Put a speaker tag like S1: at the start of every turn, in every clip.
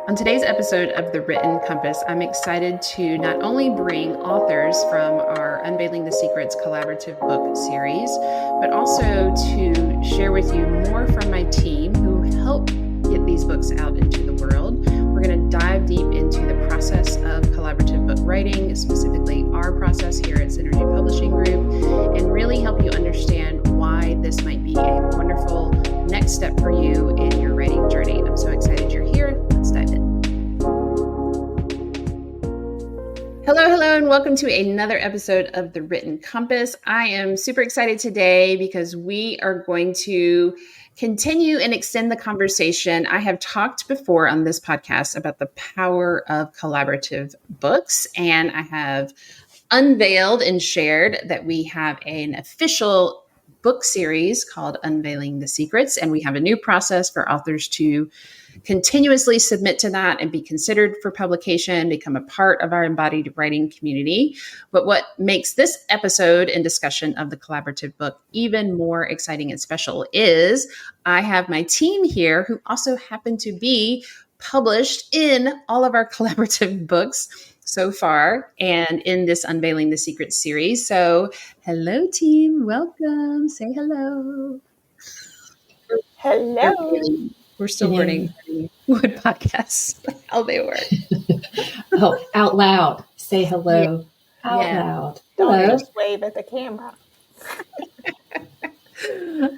S1: On today's episode of The Written Compass, I'm excited to not only bring authors from our Unveiling the Secrets collaborative book series, but also to share with you more from my team who help get these books out into the world. We're going to dive deep into the process of collaborative book writing, specifically our process here at Synergy Publishing Group, and really help you understand why this might be a wonderful next step for you in your writing journey. I'm so excited you're here. Let's dive in. Hello, and welcome to another episode of The Written Compass. I am super excited today because we are going to continue and extend the conversation. I have talked before on this podcast about the power of collaborative books, and I have unveiled and shared that we have an official book series called Unveiling the Secrets, and we have a new process for authors to continuously submit to that and be considered for publication, become a part of our embodied writing community. But what makes this episode and discussion of the collaborative book even more exciting and special is I have my team here who also happen to be published in all of our collaborative books so far and in this Unveiling the Secrets series. So hello, team. Welcome. Say hello.
S2: Hello.
S1: We're still learning what podcasts, how they work.
S3: Oh, out loud. Say hello. Yeah. Out loud.
S2: Don't just wave at the camera.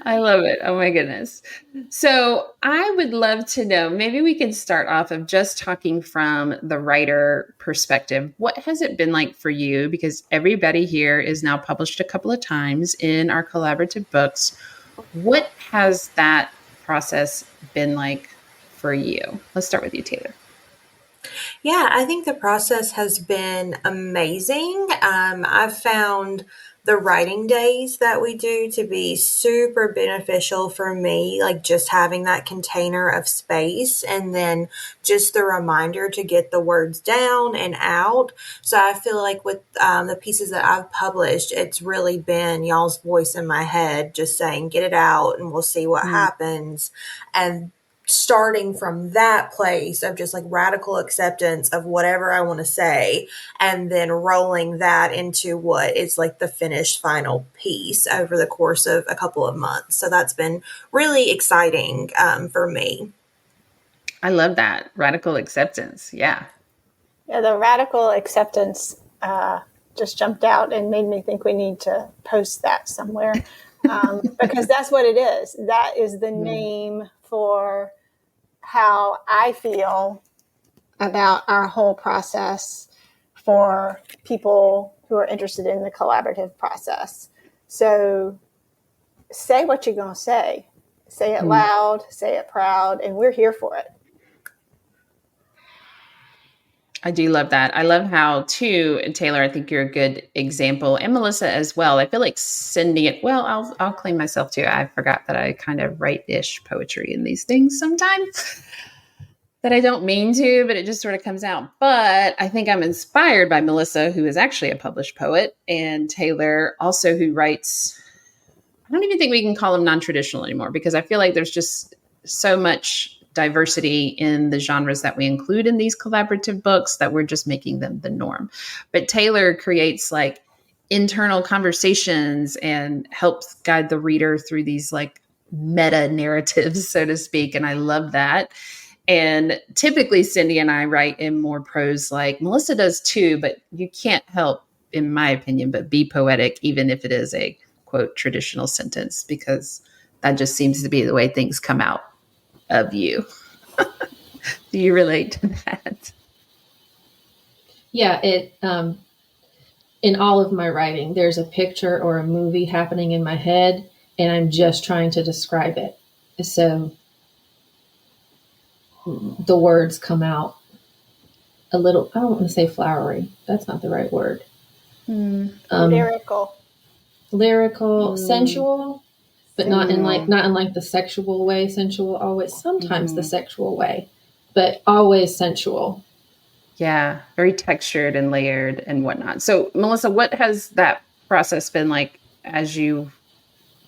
S1: I love it. Oh my goodness. So I would love to know, maybe we can start off of just talking from the writer perspective. What has it been like for you? Because everybody here is now published a couple of times in our collaborative books. What has that process been like for you? Let's start with you, Taylor.
S4: Yeah, I think the process has been amazing. I've found the writing days that we do to be super beneficial for me, like just having that container of space and then just the reminder to get the words down and out. So I feel like with the pieces that I've published, it's really been y'all's voice in my head, just saying, get it out and we'll see what happens. And starting from that place of just like radical acceptance of whatever I want to say, and then rolling that into what is like the finished final piece over the course of a couple of months. So that's been really exciting for me.
S1: I love that. Radical acceptance. Yeah.
S2: Yeah, the radical acceptance just jumped out and made me think we need to post that somewhere because that's what it is. That is the name for how I feel about our whole process for people who are interested in the collaborative process. So say what you're going to say. Say it loud, say it proud, and we're here for it.
S1: I do love that. I love how, too, Taylor, I think you're a good example, and Melissa as well. I feel like sending it, well, I'll claim myself too. I forgot that I kind of write-ish poetry in these things sometimes that I don't mean to, but it just sort of comes out. But I think I'm inspired by Melissa, who is actually a published poet, and Taylor also, who writes, I don't even think we can call them non-traditional anymore, because I feel like there's just so much diversity in the genres that we include in these collaborative books that we're just making them the norm. But Taylor creates like internal conversations and helps guide the reader through these like meta narratives, so to speak. And I love that. And typically Cindy and I write in more prose like Melissa does too, but you can't help, in my opinion, but be poetic, even if it is a quote traditional sentence, because that just seems to be the way things come out of you. Do you relate to that?
S3: Yeah, it in all of my writing, there's a picture or a movie happening in my head, and I'm just trying to describe it. So the words come out a little, I don't want to say flowery. That's not the right word.
S2: Lyrical,
S3: sensual. But not in like the sexual way, sensual always, sometimes the sexual way, but always sensual.
S1: Yeah, very textured and layered and whatnot. So Melissa, what has that process been like as you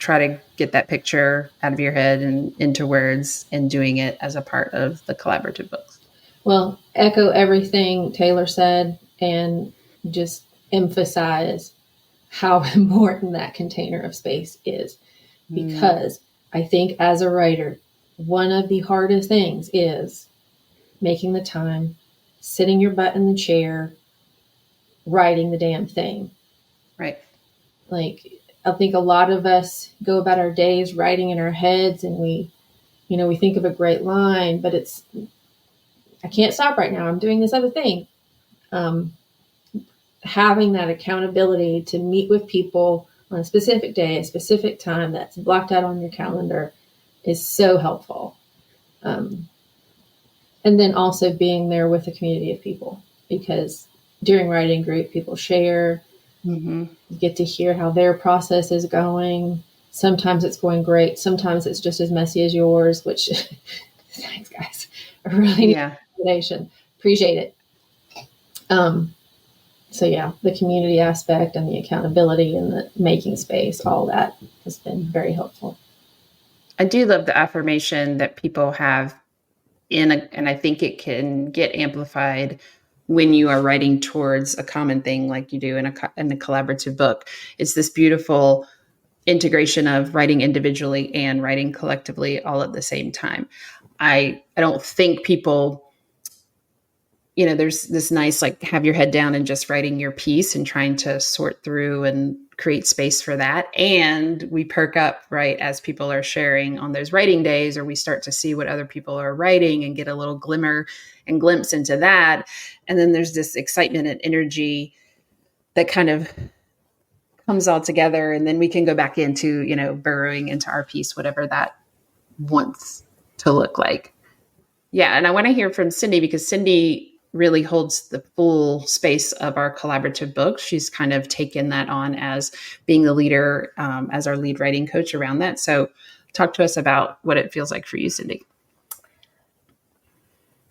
S1: try to get that picture out of your head and into words and doing it as a part of the collaborative books?
S3: Well, echo everything Taylor said and just emphasize how important that container of space is. Because I think as a writer, one of the hardest things is making the time, sitting your butt in the chair, writing the damn thing.
S1: Right.
S3: Like, I think a lot of us go about our days writing in our heads, and we think of a great line, but it's, I can't stop right now. I'm doing this other thing. Having that accountability to meet with people on a specific day, a specific time that's blocked out on your calendar is so helpful. And then also being there with a community of people, because during writing group, people share, you get to hear how their process is going. Sometimes it's going great. Sometimes it's just as messy as yours, which thanks guys. I really need validation. Appreciate it. So yeah, the community aspect and the accountability and the making space, all that has been very helpful.
S1: I do love the affirmation that people have and I think it can get amplified when you are writing towards a common thing like you do in a collaborative book. It's this beautiful integration of writing individually and writing collectively all at the same time. I don't think people, there's this nice, like, have your head down and just writing your piece and trying to sort through and create space for that. And we perk up, right, as people are sharing on those writing days, or we start to see what other people are writing and get a little glimmer and glimpse into that. And then there's this excitement and energy that kind of comes all together. And then we can go back into, burrowing into our piece, whatever that wants to look like. Yeah. And I want to hear from Cindy, because Cindy really holds the full space of our collaborative book. She's kind of taken that on as being the leader, as our lead writing coach around that. So talk to us about what it feels like for you, Cindy.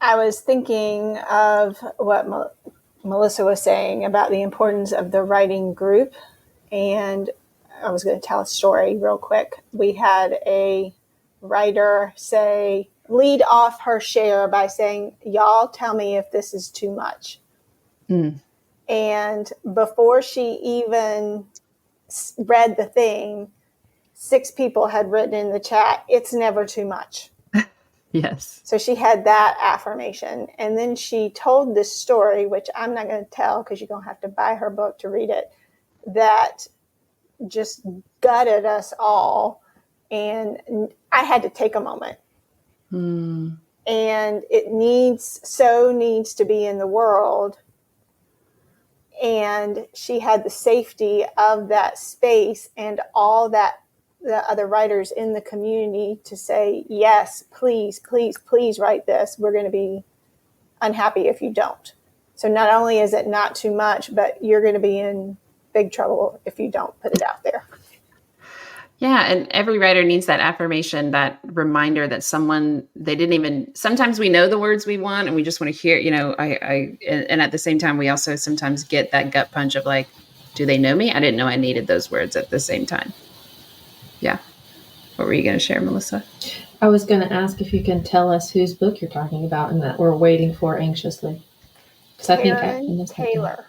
S2: I was thinking of what Melissa was saying about the importance of the writing group. And I was going to tell a story real quick. We had a writer lead off her share by saying, y'all tell me if this is too much. And before she even read the thing, 6 people had written in the chat, it's never too much.
S1: Yes.
S2: So she had that affirmation. And then she told this story, which I'm not going to tell because you're going to have to buy her book to read it, that just gutted us all. And I had to take a moment. And it needs to be in the world. And she had the safety of that space and all that the other writers in the community to say, yes, please, please, please write this. We're going to be unhappy if you don't. So not only is it not too much, but you're going to be in big trouble if you don't put it out there.
S1: Yeah. And every writer needs that affirmation, that reminder that sometimes we know the words we want and we just want to hear, and at the same time, we also sometimes get that gut punch of like, do they know me? I didn't know I needed those words at the same time. Yeah. What were you going to share, Melissa?
S3: I was going to ask if you can tell us whose book you're talking about and that we're waiting for anxiously.
S2: Karen Taylor.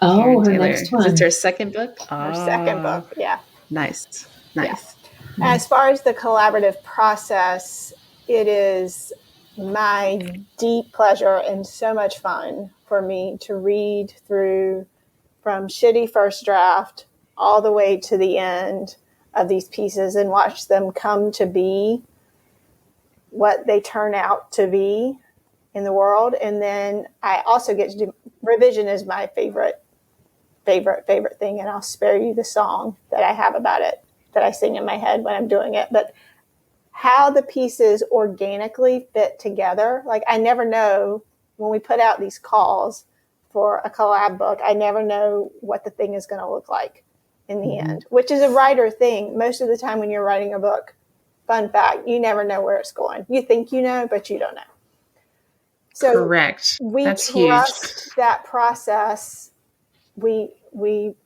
S3: Oh,
S1: Karen
S3: her
S1: Taylor.
S3: next one.
S1: Is it her second book?
S2: Her second book, yeah.
S1: Nice.
S2: Yeah. As far as the collaborative process, it is my deep pleasure and so much fun for me to read through from shitty first draft all the way to the end of these pieces and watch them come to be what they turn out to be in the world. And then I also get to do revision is my favorite thing. And I'll spare you the song that I have about it that I sing in my head when I'm doing it. But how the pieces organically fit together. Like I never know when we put out these calls for a collab book, I never know what the thing is going to look like in the end, which is a writer thing. Most of the time when you're writing a book, fun fact, you never know where it's going. You think you know, but you don't know. So
S1: correct. That's
S2: trust
S1: huge.
S2: that process. We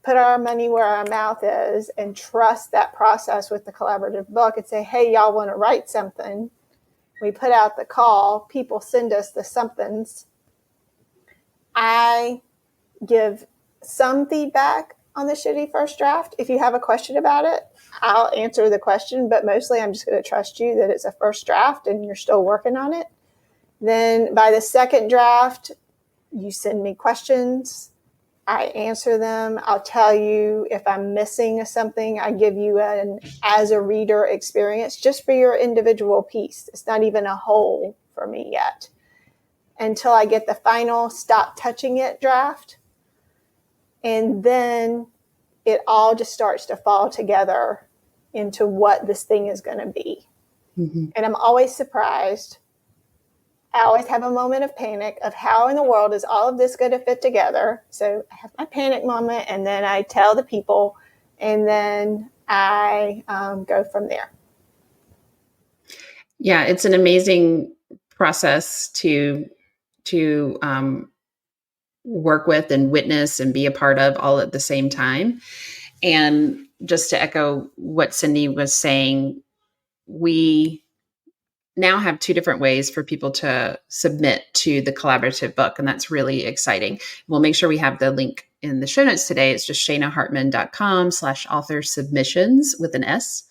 S2: put our money where our mouth is and trust that process with the collaborative book and say, hey, y'all want to write something? we put out the call, people send us the somethings. I give some feedback on the shitty first draft. If you have a question about it, I'll answer the question, but mostly I'm just going to trust you that it's a first draft and you're still working on it. Then by the second draft, you send me questions. I answer them. I'll tell you if I'm missing something. I give you an as a reader experience just for your individual piece. It's not even a whole for me yet until I get the final stop touching it draft. And then it all just starts to fall together into what this thing is going to be. Mm-hmm. And I'm always surprised. I always have a moment of panic of how in the world is all of this going to fit together. So I have my panic moment, and then I tell the people, and then I go from there.
S1: Yeah, it's an amazing process to work with and witness and be a part of all at the same time. And just to echo what Cindy was saying, we now have 2 different ways for people to submit to the collaborative book. And that's really exciting. We'll make sure we have the link in the show notes today. It's just shanahartman.com/author submissions with an S.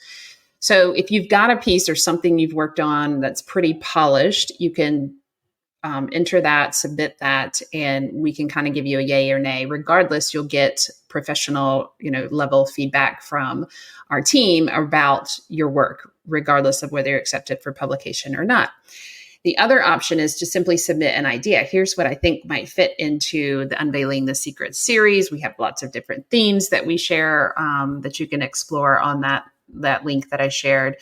S1: So if you've got a piece or something you've worked on that's pretty polished, you can enter that, submit that, and we can kind of give you a yay or nay. Regardless, you'll get professional, level feedback from our team about your work, regardless of whether you're accepted for publication or not. The other option is to simply submit an idea. Here's what I think might fit into the Unveiling the Secrets series. We have lots of different themes that we share that you can explore on that link that I shared.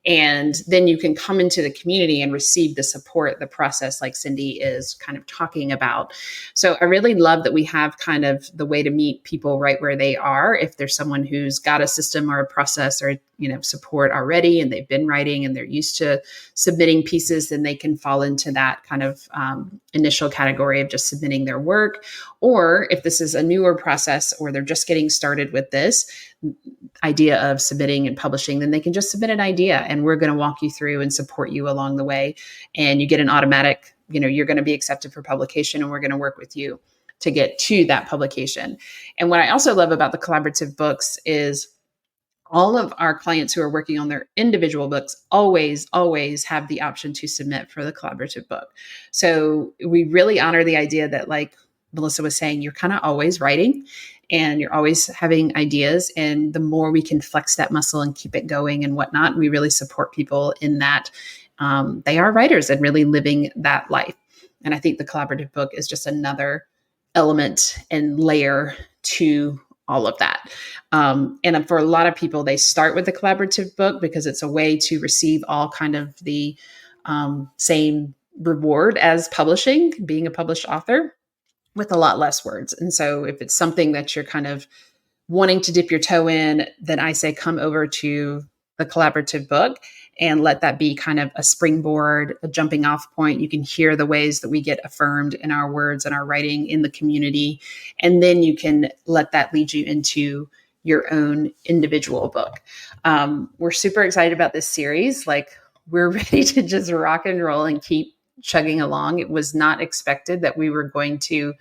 S1: And then you can come into the community and receive the support, the process like Cindy is kind of talking about. So I really love that we have kind of the way to meet people right where they are. If there's someone who's got a system or a process or, support already, and they've been writing and they're used to submitting pieces, then they can fall into that kind of initial category of just submitting their work. Or if this is a newer process or they're just getting started with this idea of submitting and publishing, then they can just submit an idea and we're going to walk you through and support you along the way. And you get an automatic, you're going to be accepted for publication, and we're going to work with you to get to that publication. And what I also love about the collaborative books is all of our clients who are working on their individual books always have the option to submit for the collaborative book. So we really honor the idea that, like Melissa was saying, you're kind of always writing and you're always having ideas. And the more we can flex that muscle and keep it going and whatnot, we really support people in that they are writers and really living that life. And I think the collaborative book is just another element and layer to all of that. And for a lot of people, they start with the collaborative book because it's a way to receive all kind of the same reward as publishing, being a published author, with a lot less words. And so if it's something that you're kind of wanting to dip your toe in, then I say come over to the collaborative book and let that be kind of a springboard, a jumping off point. You can hear the ways that we get affirmed in our words and our writing in the community. And then you can let that lead you into your own individual book. We're super excited about this series. Like, we're ready to just rock and roll and keep chugging along. It was not expected that we were going to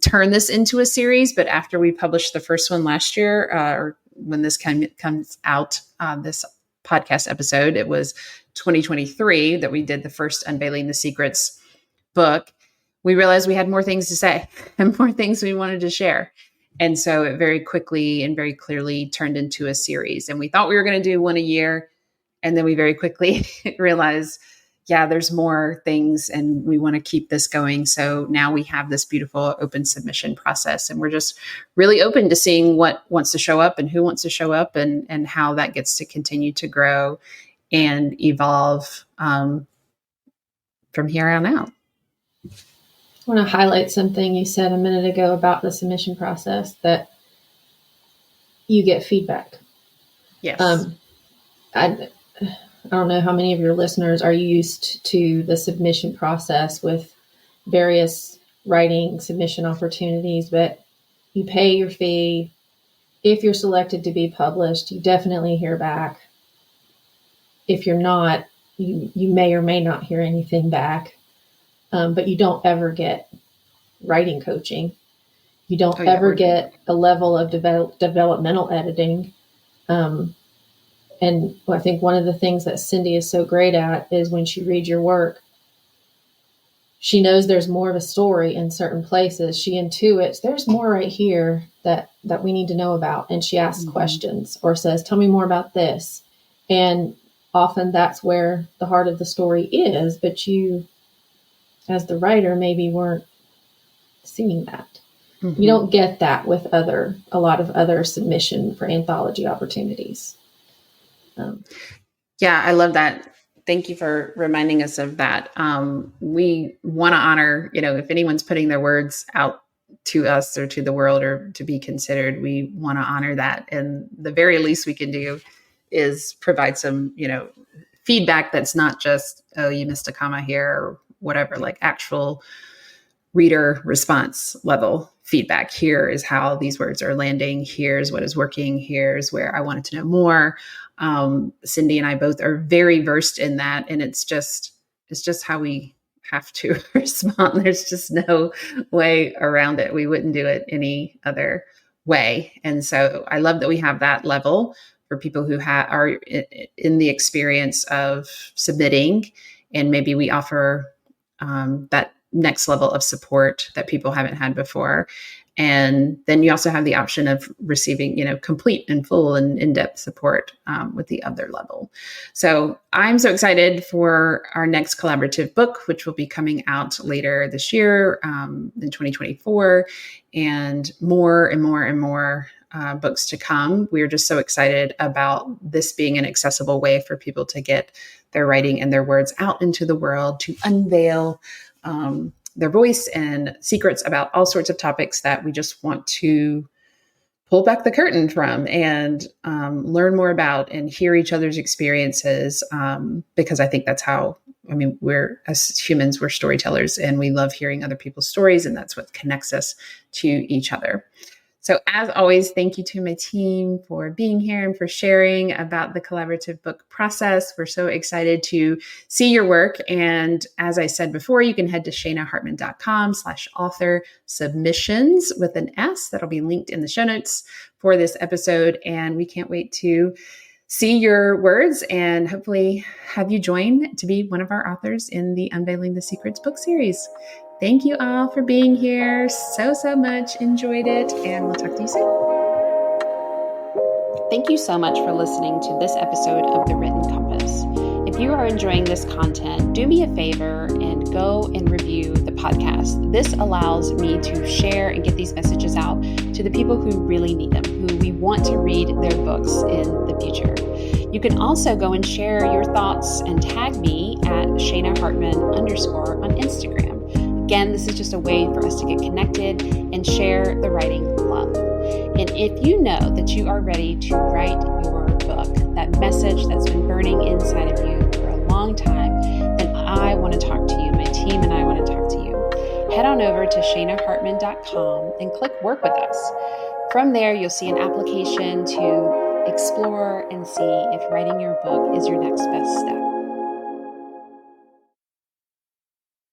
S1: turn this into a series, but after we published the first one last year, or when this comes out, this podcast episode, it was 2023 that we did the first Unveiling the Secrets book. We realized we had more things to say and more things we wanted to share. And so it very quickly and very clearly turned into a series. And we thought we were going to do one a year. And then we very quickly realized, yeah, there's more things and we want to keep this going. So now we have this beautiful open submission process, and we're just really open to seeing what wants to show up and who wants to show up, and how that gets to continue to grow and evolve from here on out.
S3: I want to highlight something you said a minute ago about the submission process, that you get feedback.
S1: Yes.
S3: I don't know how many of your listeners are used to the submission process with various writing submission opportunities, but you pay your fee. If you're selected to be published, you definitely hear back. If you're not, you may or may not hear anything back, but you don't ever get writing coaching. You don't ever get a level of developmental editing. And I think one of the things that Cindy is so great at is when she reads your work, she knows there's more of a story in certain places. She intuits there's more right here that we need to know about. And she asks questions or says, tell me more about this. And often that's where the heart of the story is, but you, as the writer, maybe weren't seeing that. You don't get that with a lot of other submission for anthology opportunities.
S1: Yeah, I love that. Thank you for reminding us of that. We want to honor, if anyone's putting their words out to us or to the world or to be considered, we want to honor that. And the very least we can do is provide some, feedback that's not just, oh, you missed a comma here or whatever, like actual reader response level feedback. Here is how these words are landing. Here's what is working. Here's where I wanted to know more. Cindy and I both are very versed in that. And it's just how we have to respond. There's just no way around it. We wouldn't do it any other way. And so I love that we have that level for people who are in the experience of submitting. And maybe we offer that next level of support that people haven't had before. And then you also have the option of receiving, complete and full and in-depth support with the other level. So I'm so excited for our next collaborative book, which will be coming out later this year in 2024, and more and more and more books to come. We're just so excited about this being an accessible way for people to get their writing and their words out into the world, to unveil their voice and secrets about all sorts of topics that we just want to pull back the curtain from and learn more about and hear each other's experiences. Because I think that's how, we're, as humans, we're storytellers and we love hearing other people's stories, and that's what connects us to each other. So as always, thank you to my team for being here and for sharing about the collaborative book process. We're so excited to see your work. And as I said before, you can head to shanahartman.com/author submissions with an S. That'll be linked in the show notes for this episode. And we can't wait to see your words and hopefully have you join to be one of our authors in the Unveiling the Secrets book series. Thank you all for being here so much. Enjoyed it, and we'll talk to you soon. Thank you so much for listening to this episode of The Written Compass. If you are enjoying this content, do me a favor and go and review the podcast. This allows me to share and get these messages out to the people who really need them, who we want to read their books in the future. You can also go and share your thoughts and tag me at @ShanaHartman_ on Instagram. Again, this is just a way for us to get connected and share the writing love. And if you know that you are ready to write your book, that message that's been burning inside of you for a long time, then I want to talk to you. My team and I want to talk to you. Head on over to shanahartman.com and click Work with Us. From there, you'll see an application to explore and see if writing your book is your next best step.